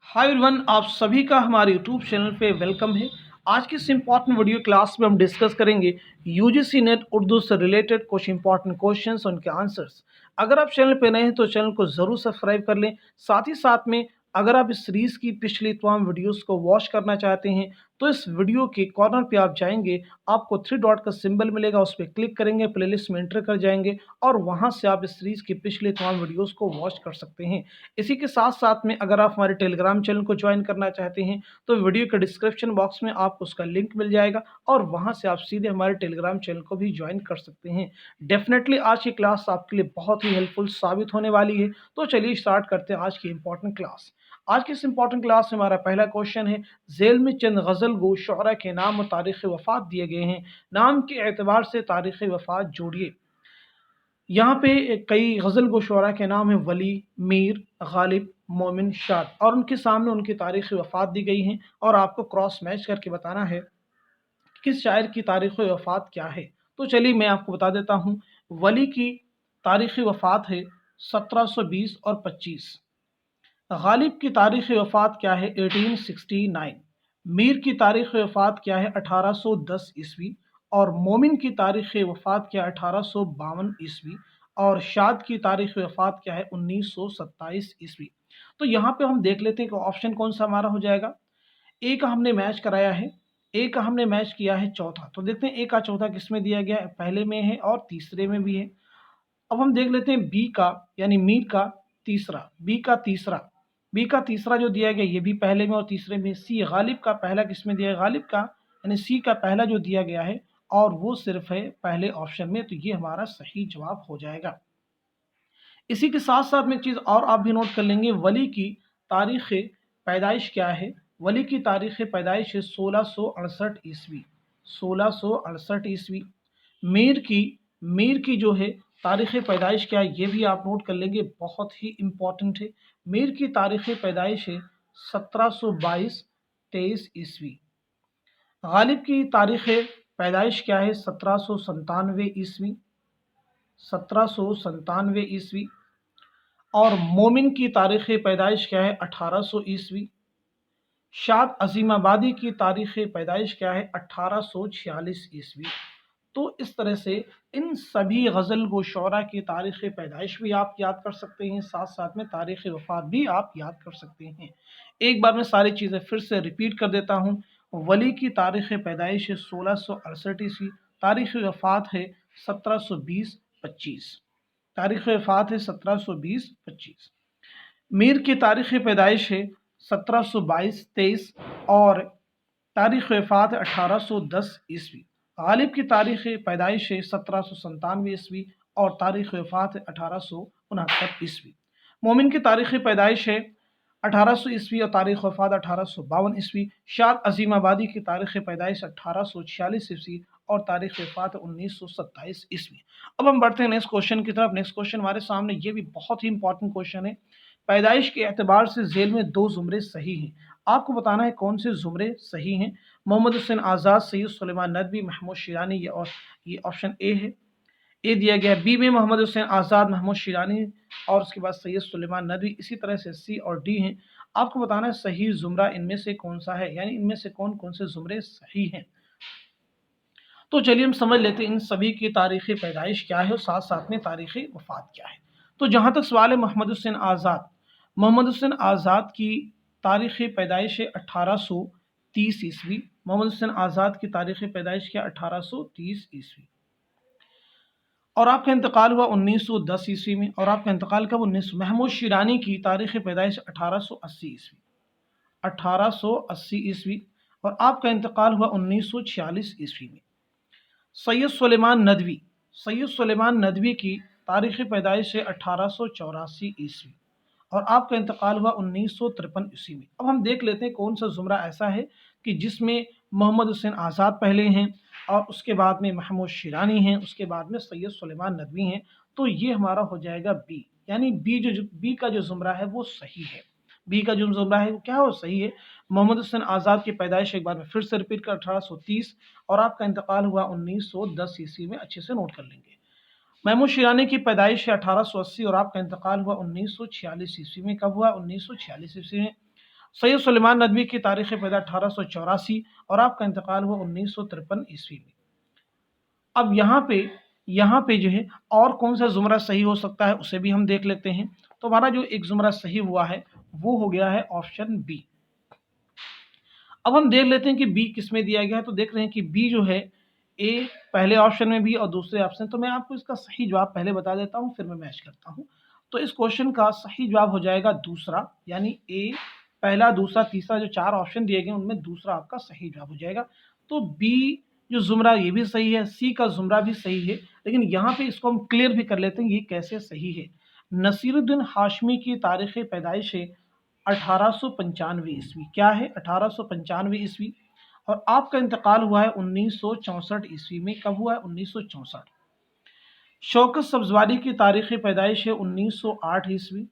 Hi everyone, आप सभी का हमारे यूट्यूब चैनल पे वेलकम है। आज की इस इम्पॉर्टेंट वीडियो क्लास में हम डिस्कस करेंगे यूजीसी नेट उर्दू से रिलेटेड कुछ इंपॉर्टेंट क्वेश्चंस और उनके आंसर्स। अगर आप चैनल पे नए हैं तो चैनल को ज़रूर सब्सक्राइब कर लें। साथ ही साथ में अगर आप इस सीरीज़ की पिछली तमाम वीडियोस को वॉच करना चाहते हैं तो इस वीडियो के कॉर्नर पे आप जाएंगे, आपको 3 डॉट का सिंबल मिलेगा, उस पर क्लिक करेंगे, प्लेलिस्ट में एंटर कर जाएंगे और वहाँ से आप इस सीरीज़ की पिछली तमाम वीडियोज़ को वॉच कर सकते हैं। इसी के साथ साथ में अगर आप हमारे टेलीग्राम चैनल को ज्वाइन करना चाहते हैं तो वीडियो के डिस्क्रिप्शन बॉक्स में आपको उसका लिंक मिल जाएगा और वहां से आप सीधे हमारे टेलीग्राम चैनल को भी ज्वाइन कर सकते हैं। डेफिनेटली आज की क्लास आपके लिए बहुत ही हेल्पफुल साबित होने वाली है। तो चलिए स्टार्ट करते हैं आज की इंपॉर्टेंट क्लास। आज की इस इंपॉर्टेंट क्लास में हमारा पहला क्वेश्चन है, झेल में चंद गज़ल गो शुअरा के नाम और तारीख़ वफ़ात दिए गए हैं, नाम के एतबार से तारीख़ वफ़ात जोड़िए। यहाँ पे कई गज़ल गो शुअरा के नाम हैं, वली, मीर, गालिब, मोमिन, शाद, और उनके सामने उनकी तारीख़ वफ़ात दी गई हैं और आपको क्रॉस मैच करके बताना है कि किस शायर की तारीख़ वफ़ात क्या है। तो चलिए मैं आपको बता देता हूँ। वली की तारीख़ वफ़ात है 1720 और 25। गालिब की तारीख़ वफ़ात क्या है 1869। मीर की तारीख़ वफ़ात क्या है 1810 ईस्वी। और मोमिन की तारीख़ वफ़ात क्या है 1852 ईस्वी। और शाद की तारीख़ वफ़ात क्या है 1927 ईस्वी। तो यहाँ पे हम देख लेते हैं कि ऑप्शन कौन सा हमारा हो जाएगा। ए का हमने मैच कराया है, ए का हमने मैच किया है चौथा। तो देखते हैं ए का चौथा किस में दिया गया है, पहले में है और तीसरे में भी है। अब हम देख लेते हैं बी का, यानी मीर का तीसरा, बी का तीसरा जो दिया गया ये भी पहले में और तीसरे में। सी गालिब का पहला किसमें दिया है, गालिब का यानी सी का पहला जो दिया गया है और वो सिर्फ है पहले ऑप्शन में, तो ये हमारा सही जवाब हो जाएगा। इसी के साथ साथ में एक चीज़ और आप भी नोट कर लेंगे, वली की तारीख़ पैदाइश क्या है। वली की तारीख़ पैदाइश है 1668 ईस्वी, 1668 ईस्वी। मीर की मीर की जो है तारीख़ पैदाइश क्या है ये भी आप नोट कर लेंगे, बहुत ही इम्पोर्टेंट है। मीर की तारीख़ पैदाइश है 1722 23 ईस्वी। गालिब की तारीख़ पैदाइश क्या है 1797 ईस्वी, 1797 ईस्वी। और मोमिन की तारीख़ पैदाइश क्या है 1800 ईस्वी। शाद अजीमाबादी की तारीख़ पैदाइश क्या है 1846 ईस्वी। तो इस तरह से इन सभी गज़ल गो शुअरा की तारीख़ पैदाइश भी आप याद कर सकते हैं, साथ साथ में तारीख़ वफ़ात भी आप याद कर सकते हैं। एक बार मैं सारी चीज़ें फिर से रिपीट कर देता हूँ। वली की तारीख़ पैदाइश है 1668 ईस्वी, तारीख़ वफ़ात है 1720-25, तारीख़ वफ़ात है 1720-25। मीर की तारीख़ पैदाइश है 1722-23 और तारीख़ वफ़ात है 1810 ईस्वी। गालिब की तारीख़ पैदाइश है 1797 ईस्वी और तारीख़ वफ़ात है 1869 ईस्वी। मोमिन की तारीख़ पैदाइश है 1800 ईस्वी और तारीख़ वफ़ात 1852 ईस्वी। शाद अज़ीमाबादी की तारीख़ पैदाइश 1846 ईस्वी और तारीख़ वफ़ात 1927 ईस्वी। अब हम बढ़ते हैं नेक्स्ट क्वेश्चन की तरफ। नेक्स्ट क्वेश्चन हमारे सामने, ये भी बहुत ही इंपॉर्टेंट क्वेश्चन है। पैदाइश के एतबार से झेल में 2 ज़ुमरे सही हैं, आपको बताना है कौन से ज़ुमरे सही हैं। मोहम्मद हुसैन आज़ाद, सैयद सुलेमान नदवी, महमूद शिरानी, ये ऑप्शन ए है, ए दिया गया है। बी में मोहम्मद हुसैन आज़ाद, महमूद शिरानी और उसके बाद सैयद सुलेमान नदवी। इसी तरह से सी और डी हैं। आपको बताना है सही ज़ुमरा इनमें से कौन सा है, यानी इनमें से कौन कौन से ज़ुमरे सही हैं। तो चलिए हम समझ लेते हैं इन सभी की तारीख़ पैदाइश क्या है और साथ साथ में तारीख़ वफ़ात क्या है। तो जहाँ तक सवाल है मोहम्मद हुसैन आज़ाद, मोहम्मद हुसैन आज़ाद की तारीख़ पैदाइश है 1830 ईस्वी। मोहम्मद हुसैन आज़ाद की तारीख़ पैदाइश क्या 1830 ईस्वी। और आपका इंतकाल हुआ 1910 ईस्वी में। और आपका इंतकाल कब 19। महमूद शिरानी की तारीख़ पैदाइश 1880 ईस्वी, 1880 ईस्वी। और आपका इंतकाल हुआ 1946 ईस्वी में। सैयद सुलेमान नदवी, सैयद सुलेमान नदवी की तारीख़ पैदाइश है 1884 ईस्वी और आपका इंतकाल हुआ 1953 ईस्वी में। अब हम देख लेते हैं कौन सा ज़ुमरा ऐसा है कि जिसमें मोहम्मद हुसैन आज़ाद पहले हैं और उसके बाद में महमूद शिरानी हैं, उसके बाद में सैयद सुलेमान नदवी हैं। तो ये हमारा हो जाएगा बी, यानी बी का जो ज़ुमरा है वो सही है। बी का जो ज़ुमरा है वो क्या है, वो सही है। मोहम्मद हुसैन आज़ाद की पैदाइश एक बार में फिर से रिपीट कर 1830 और आपका इंतकाल हुआ 1910 ईस्वी में, अच्छे से नोट कर लेंगे। महमूद शिरानी की पैदाइश है 1880 और आपका इंतकाल हुआ 1946 ईस्वी में। कब हुआ, 1946 ईस्वी में। सैयद सुलेमान नदवी की तारीख़ पैदा 1884 और आपका इंतकाल हुआ 1953 ईस्वी में। अब यहाँ पे जो है और कौन सा ज़ुमरा सही हो सकता है उसे भी हम देख लेते हैं। तो हमारा जो एक ज़ुमरा सही हुआ है वो हो गया है ऑप्शन बी। अब हम देख लेते हैं कि बी किस में दिया गया है। तो देख रहे हैं कि बी जो है ए पहले ऑप्शन में भी और दूसरे ऑप्शन। तो मैं आपको इसका सही जवाब पहले बता देता हूँ, फिर मैं मैच करता हूँ। तो इस क्वेश्चन का सही जवाब हो जाएगा दूसरा, यानी ए पहला, दूसरा, तीसरा, जो 4 ऑप्शन दिए गए उनमें दूसरा आपका सही जवाब हो जाएगा। तो बी जो ज़ुमरा ये भी सही है, सी का ज़ुमरा भी सही है, लेकिन यहाँ पे इसको हम क्लियर भी कर लेते हैं ये कैसे सही है। नसीरुद्दीन हाशमी की तारीख़ पैदाइश है 1895 ईस्वी। क्या है? 1895 ईस्वी। और आपका इंतकाल हुआ है 1964 ईस्वी में। कब हुआ है? 1964। शौकत सब्जवारी की तारीख़ पैदाइश है 1908 ईस्वी,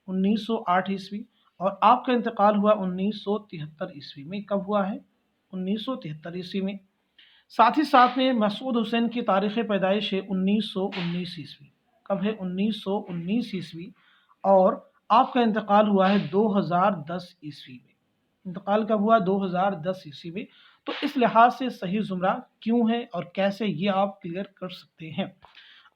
1908 ईस्वी। और आपका इंतकाल हुआ 1973 ईस्वी में। कब हुआ है? 1973 ईस्वी में। साथ ही साथ में मसूद हुसैन की तारीख़ पैदाइश है 1919 ईस्वी। कब है? 1919 ईस्वी। और आपका इंतकाल हुआ है 2010 ईस्वी में। इंतकाल कब हुआ? 2010 ईस्वी में। तो इस लिहाज से सही ज़ुमरा क्यों है और कैसे, ये आप क्लियर कर सकते हैं।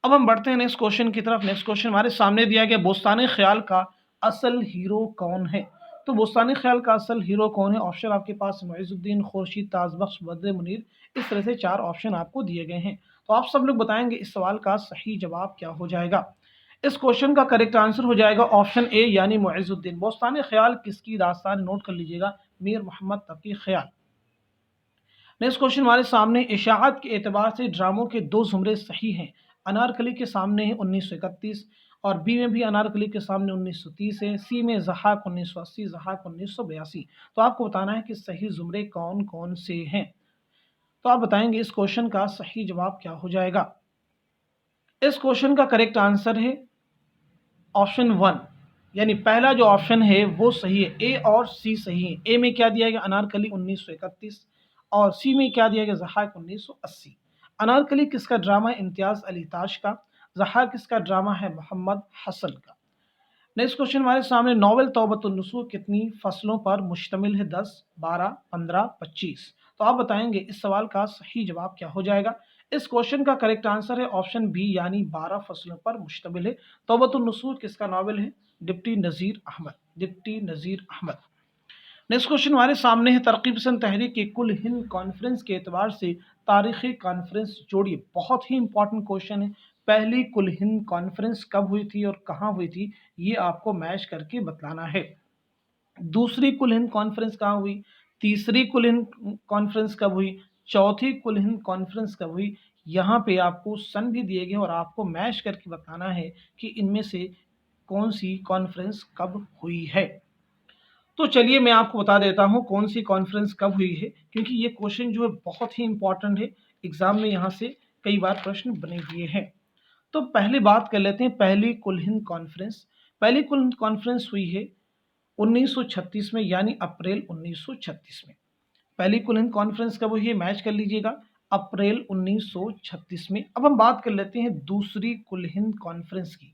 अब हम बढ़ते हैं नेक्स्ट क्वेश्चन की तरफ। नेक्स्ट क्वेश्चन हमारे सामने दिया गया, बोस्तान ख्याल का असल हीरो कौन है? तो बोस्तान ख्याल का असल हीरो कौन है? ऑप्शन आपके पास मुइज़ुद्दीन, खुर्शीद, ताजबख्श, बद्र मुनीर, इस तरह से 4 ऑप्शन आपको दिए गए हैं। तो आप सब लोग बताएंगे इस सवाल का सही जवाब क्या हो जाएगा। इस क्वेश्चन का करेक्ट आंसर हो जाएगा ऑप्शन ए, यानी मुइज़ुद्दीन। बोस्तान ख्याल किसकी दास्तान? नोट कर लीजिएगा, मीर मोहम्मद तकी ख्याल। नेक्स्ट क्वेश्चन हमारे सामने, इशाअत के एतबार से ड्रामों के 2 ज़ुमरे सही हैं। अनारकली के सामने है 1931 और बी में भी अनारकली के सामने 1930 है, सी में ज़हाक 1980, ज़हाक 1982। तो आपको बताना है कि सही ज़ुमरे कौन कौन से हैं। तो आप बताएंगे इस क्वेश्चन का सही जवाब क्या हो जाएगा। इस क्वेश्चन का करेक्ट आंसर है ऑप्शन 1, यानी पहला जो ऑप्शन है वो सही है। ए और सी सही है। ए में क्या दिया गया? अनारकली 1931। और सी में क्या दिया गया? ज़हाक 1980। अनारकली किसका ड्रामा है? इम्तियाज़ अली ताश का। ज़हाक किसका ड्रामा है? मोहम्मद हसन का। नेक्स्ट क्वेश्चन हमारे सामने, नॉवेल तौबतुन नसूह कितनी फसलों पर मुश्तमिल है? 10, 12, 15, 25। तो आप बताएंगे इस सवाल का सही जवाब क्या हो जाएगा। इस क्वेश्चन का करेक्ट आंसर है ऑप्शन बी, यानी 12 फसलों पर मुश्तमिल है। तौबतुन नसूह किसका नॉवेल है? डिप्टी नज़ीर अहमद, डिप्टी नज़ीर अहमद। नेक्स्ट क्वेश्चन हमारे सामने है, तरक़ी पसंद तहरीक की कुल हिंद कॉन्फ्रेंस के एतबार से तारीख़ी कॉन्फ्रेंस जोड़िए। बहुत ही इंपॉर्टेंट क्वेश्चन है। पहली कुल हिंद कॉन्फ्रेंस कब हुई थी और कहाँ हुई थी, ये आपको मैच करके बताना है। दूसरी कुल हिंद कॉन्फ्रेंस कहाँ हुई? तीसरी कुल हिंद कॉन्फ्रेंस कब हुई? चौथी कुल हिंद कॉन्फ्रेंस कब हुई? यहाँ पे आपको सन भी दिए गए और आपको मैच करके बताना है कि इनमें से कौन सी कॉन्फ्रेंस कब हुई है। तो चलिए मैं आपको बता देता हूँ कौन सी कॉन्फ्रेंस कब हुई है, क्योंकि ये क्वेश्चन जो है बहुत ही इंपॉर्टेंट है। एग्जाम में यहाँ से कई बार प्रश्न बने हुए हैं। तो पहले बात कर लेते हैं पहली कुल हिंद कॉन्फ्रेंस। पहली कुल हिंद कॉन्फ्रेंस हुई है 1936 में, यानी अप्रैल 1936 में। पहली कुल हिंद कॉन्फ्रेंस कब हुई है? मैच कर लीजिएगा, अप्रैल 1936 में। अब हम बात कर लेते हैं दूसरी कुल हिंद कॉन्फ्रेंस की।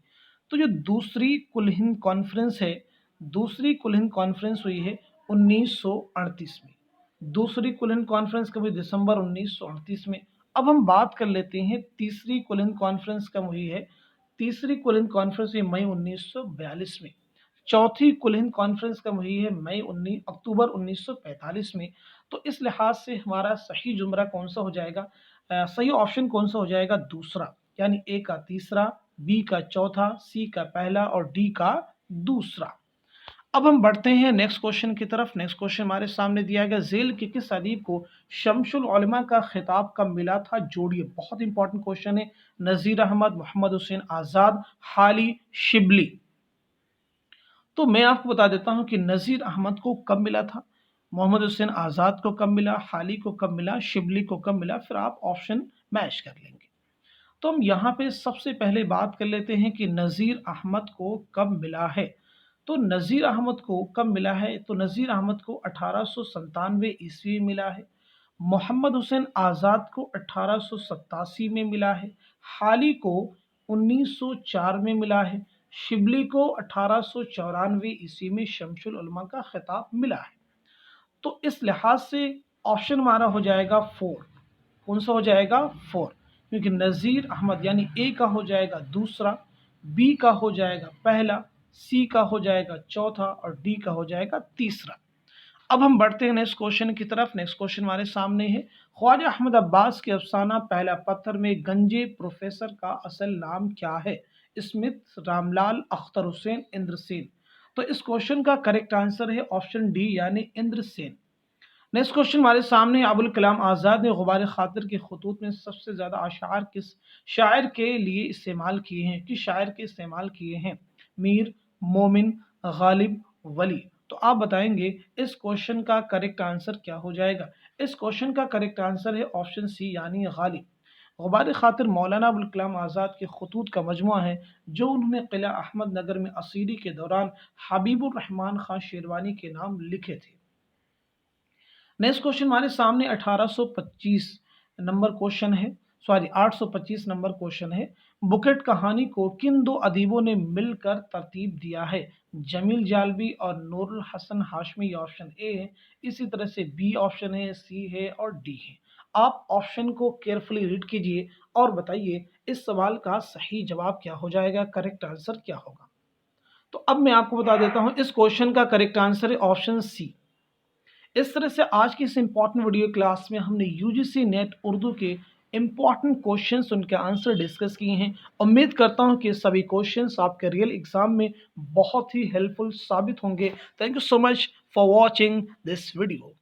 तो जो दूसरी कुल हिंद कॉन्फ्रेंस है, दूसरी कुल हिंद कॉन्फ्रेंस हुई है 1938 में। दूसरी कुल हिंद कॉन्फ्रेंस कब हुई? दिसंबर 1938 में। अब हम बात कर लेते हैं तीसरी कुल हिंद कॉन्फ्रेंस कब हुई है। तीसरी कुल हिंद कॉन्फ्रेंस हुई मई 1942 में। चौथी कुल हिंद कॉन्फ्रेंस कब हुई है? अक्टूबर 1945 में। तो इस लिहाज से हमारा सही जुमरा कौन सा हो जाएगा? सही ऑप्शन कौन सा हो जाएगा? दूसरा, यानी ए का तीसरा, बी का चौथा, सी का पहला और डी का दूसरा। अब हम बढ़ते हैं नेक्स्ट क्वेश्चन की तरफ। नेक्स्ट क्वेश्चन हमारे सामने दिया गया, झेल के किस अदीब को शमसुल उलमा का खिताब कब मिला था? जोड़िए, बहुत इंपॉर्टेंट क्वेश्चन है। नज़ीर अहमद, मोहम्मद हुसैन आज़ाद, हाली, शिबली। तो मैं आपको बता देता हूं कि नज़ीर अहमद को कब मिला था, मोहम्मद हुसैन आज़ाद को कब मिला, हाली को कब मिला, शिबली को कब मिला, फिर आप ऑप्शन मैच कर लेंगे। तो हम यहाँ पे सबसे पहले बात कर लेते हैं कि नज़ीर अहमद को कब मिला है। तो नज़ीर अहमद को कब मिला है? तो नज़ीर अहमद को 1897 ईस्वी में मिला है। मोहम्मद हुसैन आज़ाद को 1887 में मिला है। हाली को 1904 में मिला है। शिबली को 1894 ईस्वी में शमसुल उलमा का खिताब मिला है। तो इस लिहाज से ऑप्शन हमारा हो जाएगा 4। कौन सा हो जाएगा? 4, क्योंकि नज़ीर अहमद यानी ए का हो जाएगा दूसरा, बी का हो जाएगा पहला, सी का हो जाएगा चौथा और डी का हो जाएगा तीसरा। अब हम बढ़ते हैं नेक्स्ट क्वेश्चन की तरफ। नेक्स्ट क्वेश्चन हमारे सामने है, ख्वाजा अहमद अब्बास के अफसाना पहला पत्थर में गंजे प्रोफेसर का असल नाम क्या है? स्मिथ, रामलाल, अख्तर हुसैन, इंद्रसेन। तो इस क्वेश्चन का करेक्ट आंसर है ऑप्शन डी यानी इंद्रसेन। नेक्स्ट क्वेश्चन हमारे सामने, अबुल कलाम आज़ाद ने गुबार खातिर के खतूत में सबसे ज़्यादा अशार किस शायर के लिए इस्तेमाल किए हैं? किस शायर के इस्तेमाल किए हैं? मीर, मोमिन, गालिब, वली। तो आप बताएंगे इस क्वेश्चन का करेक्ट आंसर क्या हो जाएगा? इस क्वेश्चन का करेक्ट आंसर है ऑप्शन सी यानी गालिब। गुबार खातिर मौलाना अबुल कलाम आज़ाद के खतूत का मजमुआ है जो उन्होंने किला अहमद नगर में असीरी के दौरान हबीबुर रहमान खान शेरवानी के नाम लिखे थे। नेक्स्ट क्वेश्चन हमारे सामने 1825 नंबर क्वेश्चन है, 825 नंबर क्वेश्चन है। बुकेट कहानी को किन दो अदीबों ने मिलकर तरतीब दिया है? जमील जालवी और नूरुल हसन हाशमी, ऑप्शन ए है। इसी तरह से बी ऑप्शन है, सी है और डी है। आप ऑप्शन को केयरफुली रीड कीजिए और बताइए इस सवाल का सही जवाब क्या हो जाएगा, करेक्ट आंसर क्या होगा। तो अब मैं आपको बता देता हूं इस क्वेश्चन का करेक्ट आंसर है ऑप्शन सी। इस तरह से आज की इस इंपॉर्टेंट वीडियो क्लास में हमने यूजीसी नेट उर्दू के इंपॉर्टेंट क्वेश्चंस उनके आंसर डिस्कस किए हैं। उम्मीद करता हूं कि सभी क्वेश्चंस आपके रियल एग्जाम में बहुत ही हेल्पफुल साबित होंगे। Thank you so much for watching this video.